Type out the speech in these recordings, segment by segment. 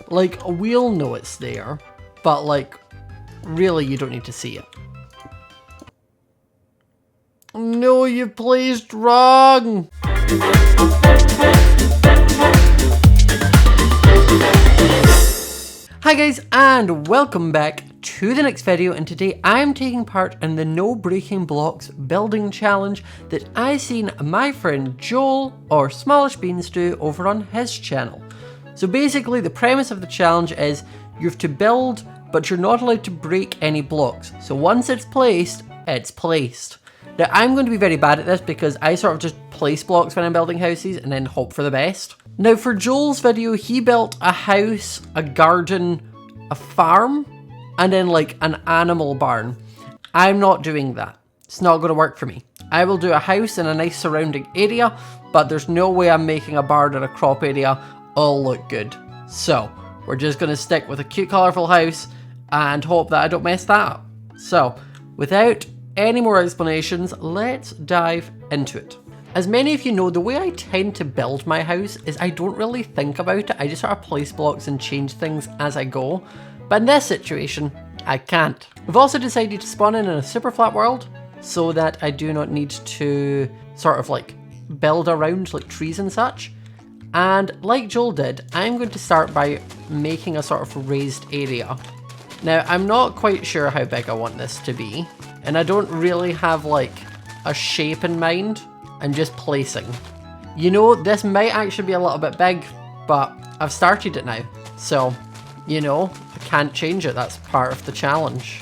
Like, we'll know it's there, but like, really you don't need to see it. No, you placed wrong! Hi guys, and welcome back to the next video, and today I'm taking part in the No Breaking Blocks building challenge that I seen my friend Joel, or Smallishbeans, do over on his channel. So basically the premise of the challenge is you have to build, but you're not allowed to break any blocks. So once it's placed, it's placed. Now I'm going to be very bad at this because I sort of just place blocks when I'm building houses and then hope for the best. Now for Joel's video, he built a house, a garden, a farm, and then like an animal barn. I'm not doing that. It's not going to work for me. I will do a house in a nice surrounding area, but there's no way I'm making a barn in a crop area all look good. So we're just going to stick with a cute colourful house and hope that I don't mess that up. So without any more explanations, let's dive into it. As many of you know, the way I tend to build my house is I don't really think about it. I just sort of place blocks and change things as I go. But in this situation, I can't. We've also decided to spawn in a super flat world so that I do not need to sort of like build around like trees and such. And like Joel did, I'm going to start by making a sort of raised area. Now, I'm not quite sure how big I want this to be, and I don't really have like a shape in mind. I'm just placing. You know, this might actually be a little bit big, but I've started it now. So, you know, I can't change it. That's part of the challenge.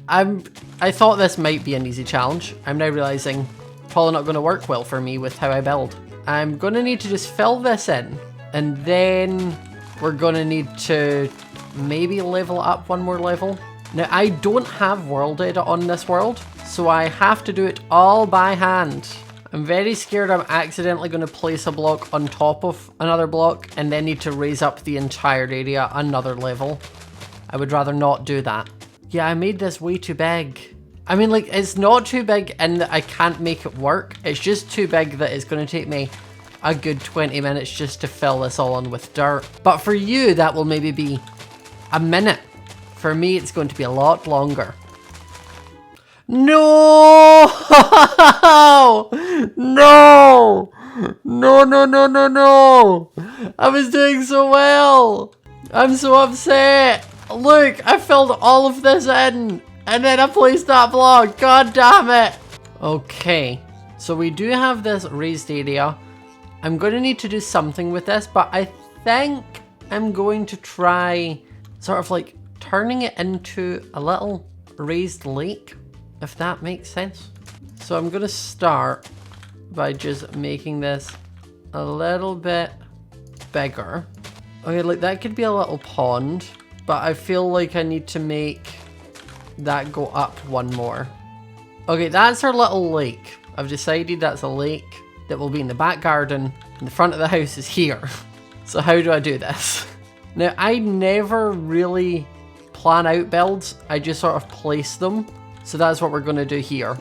I thought this might be an easy challenge. I'm now realizing probably not going to work well for me with how I build. I'm going to need to just fill this in, and then we're going to need to maybe level up one more level. Now, I don't have world data on this world, so I have to do it all by hand. I'm very scared I'm accidentally going to place a block on top of another block and then need to raise up the entire area another level. I would rather not do that. Yeah, I made this way too big. I mean, like, it's not too big in that I can't make it work. It's just too big that it's going to take me a good 20 minutes just to fill this all in with dirt. But for you, that will maybe be a minute. For me, it's going to be a lot longer. No! No! No, no, no, no, no! I was doing so well! I'm so upset! Look, I filled all of this in! And then I placed that block! God damn it! Okay, so we do have this raised area. I'm going to need to do something with this, but I think I'm going to try sort of like turning it into a little raised lake, if that makes sense. So I'm going to start by just making this a little bit bigger. Okay, like that could be a little pond, but I feel like I need to make that go up one more. Okay, that's our little lake. I've decided that's a lake that will be in the back garden, and the front of the house is here. So how do I do this? Now, I never really plan out builds. I just sort of place them. So that's what we're going to do here.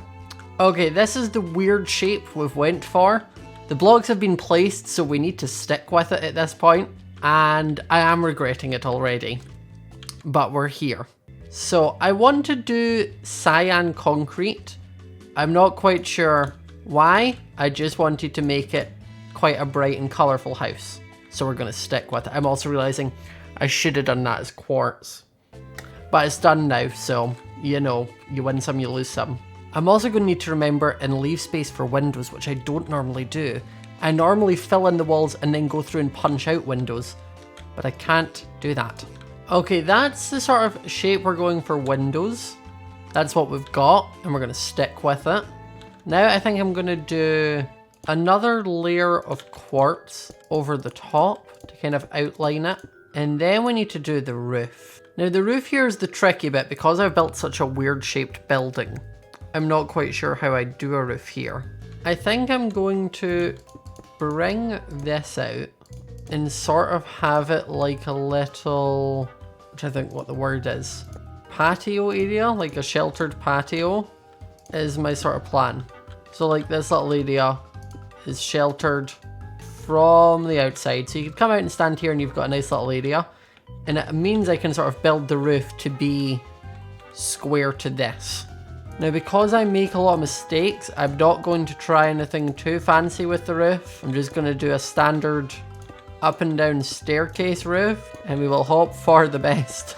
Okay, this is the weird shape we've went for. The blocks have been placed, so we need to stick with it at this point. And I am regretting it already. But we're here. So I want to do cyan concrete. I'm not quite sure why. I just wanted to make it quite a bright and colourful house. So we're going to stick with it. I'm also realising I should have done that as quartz. But it's done now, so, you know, you win some, you lose some. I'm also going to need to remember and leave space for windows, which I don't normally do. I normally fill in the walls and then go through and punch out windows, but I can't do that. Okay, that's the sort of shape we're going for windows. That's what we've got, and we're going to stick with it. Now I think I'm going to do another layer of quartz over the top to kind of outline it. And then we need to do the roof. Now the roof here is the tricky bit because I've built such a weird shaped building. I'm not quite sure how I do a roof here. I think I'm going to bring this out and sort of have it like a little, I'm trying to think what the word is, patio area, like a sheltered patio is my sort of plan. So like this little area is sheltered from the outside. So you could come out and stand here and you've got a nice little area. And it means I can sort of build the roof to be square to this. Now, because I make a lot of mistakes, I'm not going to try anything too fancy with the roof. I'm just going to do a standard up and down staircase roof, and we will hope for the best.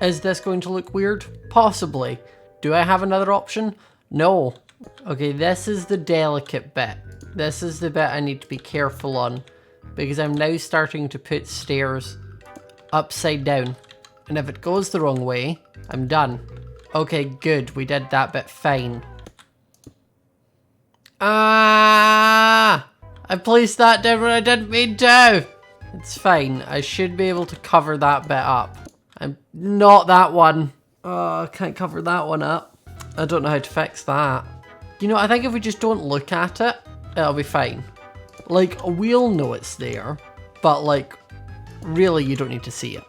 Is this going to look weird? Possibly. Do I have another option? No. Okay, this is the delicate bit. This is the bit I need to be careful on, because I'm now starting to put stairs upside down. And if it goes the wrong way, I'm done. Okay, good. We did that bit fine. Ah! I placed that down when I didn't mean to. It's fine. I should be able to cover that bit up. I'm not that one. Oh, I can't cover that one up. I don't know how to fix that. You know, I think if we just don't look at it, it'll be fine. Like, we'll know it's there, but like, really, you don't need to see it.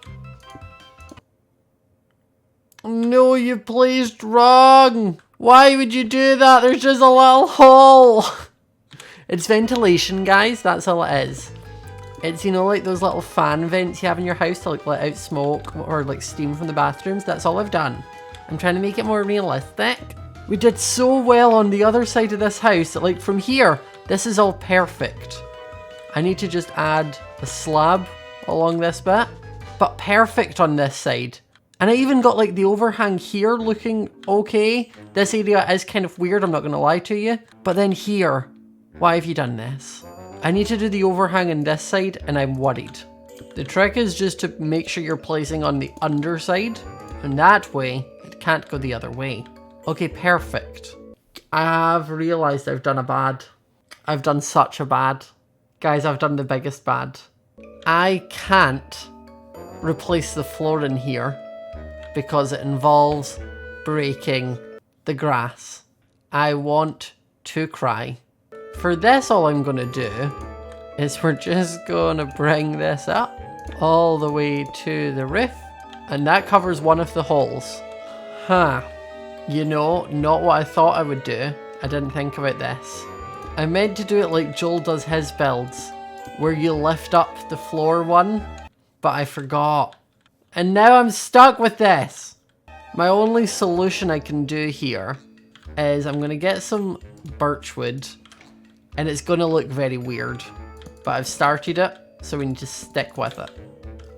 No, you placed wrong. Why would you do that? There's just a little hole. It's ventilation, guys. That's all it is. It's, you know, like those little fan vents you have in your house to like let out smoke or like steam from the bathrooms. That's all I've done. I'm trying to make it more realistic. We did so well on the other side of this house that like from here, this is all perfect. I need to just add a slab along this bit, but perfect on this side. And I even got like the overhang here looking okay. This area is kind of weird, I'm not going to lie to you. But then here, why have you done this? I need to do the overhang on this side and I'm worried. The trick is just to make sure you're placing on the underside. And that way, it can't go the other way. Okay, perfect. I've realised I've done a bad. I've done such a bad. Guys, I've done the biggest bad. I can't replace the floor in here because it involves breaking the grass. I want to cry. For this, all I'm going to do is we're just going to bring this up all the way to the roof. And that covers one of the holes. Huh. You know, not what I thought I would do. I didn't think about this. I meant to do it like Joel does his builds, where you lift up the floor one, but I forgot. And now I'm stuck with this. My only solution I can do here is I'm going to get some birchwood, and it's going to look very weird, but I've started it, so we need to stick with it.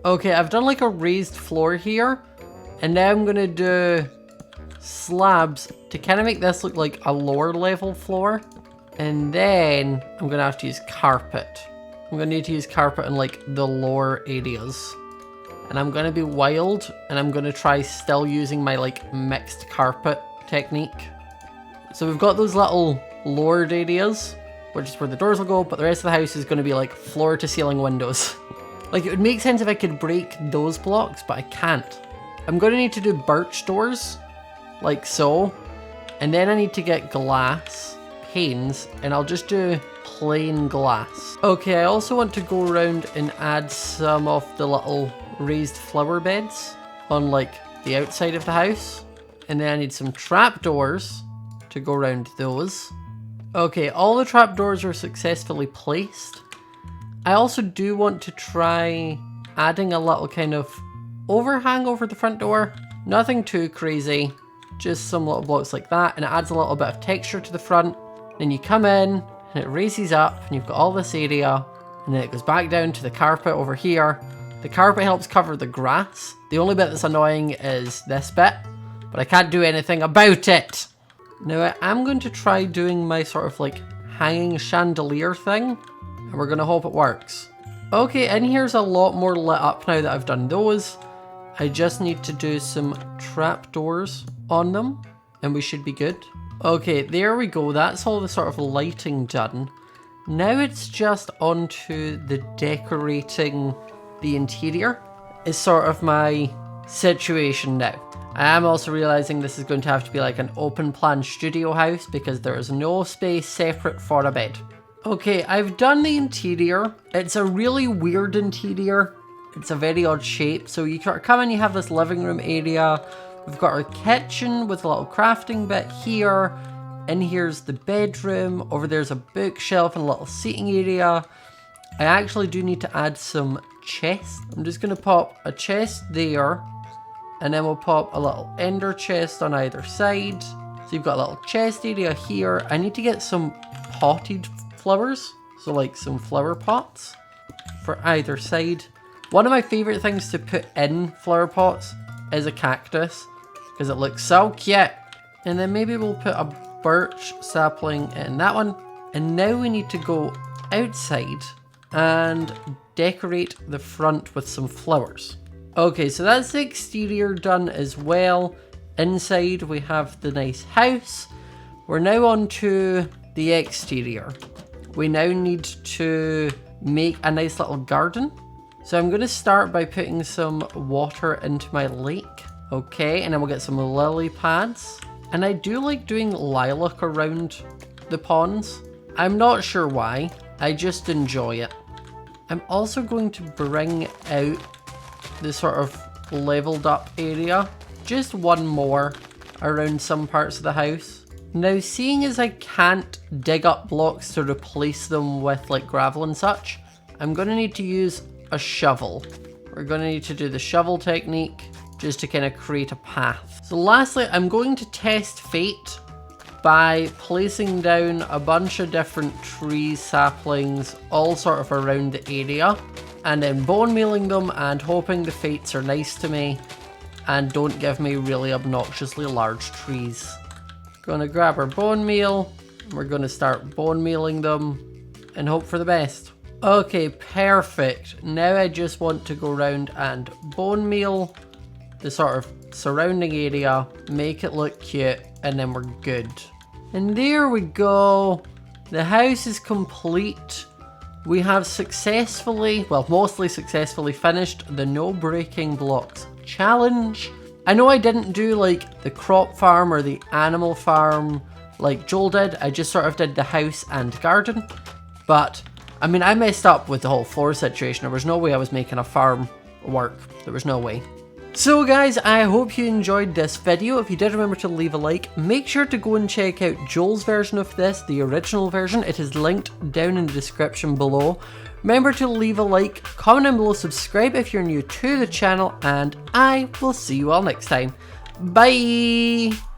Okay, I've done like a raised floor here, and now I'm going to do slabs to kind of make this look like a lower level floor. And then I'm going to have to use carpet. I'm going to need to use carpet in like the lower areas. And I'm going to be wild, and I'm going to try still using my like mixed carpet technique. So we've got those little lowered areas, which is where the doors will go, but the rest of the house is going to be like floor to ceiling windows. Like it would make sense if I could break those blocks, but I can't. I'm going to need to do birch doors, like so. And then I need to get glass panes, and I'll just do plain glass. Okay, I also want to go around and add some of the little raised flower beds on like the outside of the house. And then I need some trapdoors to go around those. Okay, all the trapdoors are successfully placed. I also do want to try adding a little kind of overhang over the front door. Nothing too crazy, just some little blocks like that, and it adds a little bit of texture to the front. Then you come in and it raises up and you've got all this area, and then it goes back down to the carpet over here. The carpet helps cover the grass. The only bit that's annoying is this bit, but I can't do anything about it. Now I am going to try doing my sort of like hanging chandelier thing, and we're going to hope it works. Okay, in here's a lot more lit up now that I've done those. I just need to do some trapdoors on them, and we should be good. Okay, there we go. That's all the sort of lighting done. Now it's just onto the decorating the interior is sort of my situation now. I am also realizing this is going to have to be like an open plan studio house because there is no space separate for a bed. Okay, I've done the interior. It's a really weird interior. It's a very odd shape. So you come in, you have this living room area. We've got our kitchen with a little crafting bit here. In here's the bedroom. Over there's a bookshelf and a little seating area. I actually do need to add some chest. I'm just going to pop a chest there, and then we'll pop a little ender chest on either side. So you've got a little chest area here. I need to get some potted flowers, so like some flower pots for either side. One of my favorite things to put in flower pots is a cactus, because it looks so cute. And then maybe we'll put a birch sapling in that one. And now we need to go outside and decorate the front with some flowers. Okay, so that's the exterior done as well. Inside we have the nice house. We're now on to the exterior. We now need to make a nice little garden. So I'm going to start by putting some water into my lake. Okay, and then we'll get some lily pads. And I do like doing lilac around the ponds. I'm not sure why, I just enjoy it. I'm also going to bring out the sort of leveled up area. Just one more around some parts of the house. Now, seeing as I can't dig up blocks to replace them with like gravel and such, I'm going to need to use a shovel. We're going to need to do the shovel technique just to kind of create a path. So lastly, I'm going to test fate by placing down a bunch of different trees, saplings, all sort of around the area, and then bone mealing them and hoping the fates are nice to me and don't give me really obnoxiously large trees. Gonna grab our bone meal, we're gonna start bone mealing them and hope for the best. Okay, perfect. Now I just want to go around and bone meal the sort of surrounding area, make it look cute, and then we're good. And there we go. The house is complete. We have successfully, well, mostly successfully finished the no breaking blocks challenge. I know I didn't do like the crop farm or the animal farm like Joel did. I just sort of did the house and garden. But I mean, I messed up with the whole floor situation. There was no way I was making a farm work. There was no way. So guys, I hope you enjoyed this video. If you did, remember to leave a like. Make sure to go and check out Joel's version of this, the original version. It is linked down in the description below. Remember to leave a like, comment down below, subscribe if you're new to the channel, and I will see you all next time. Bye!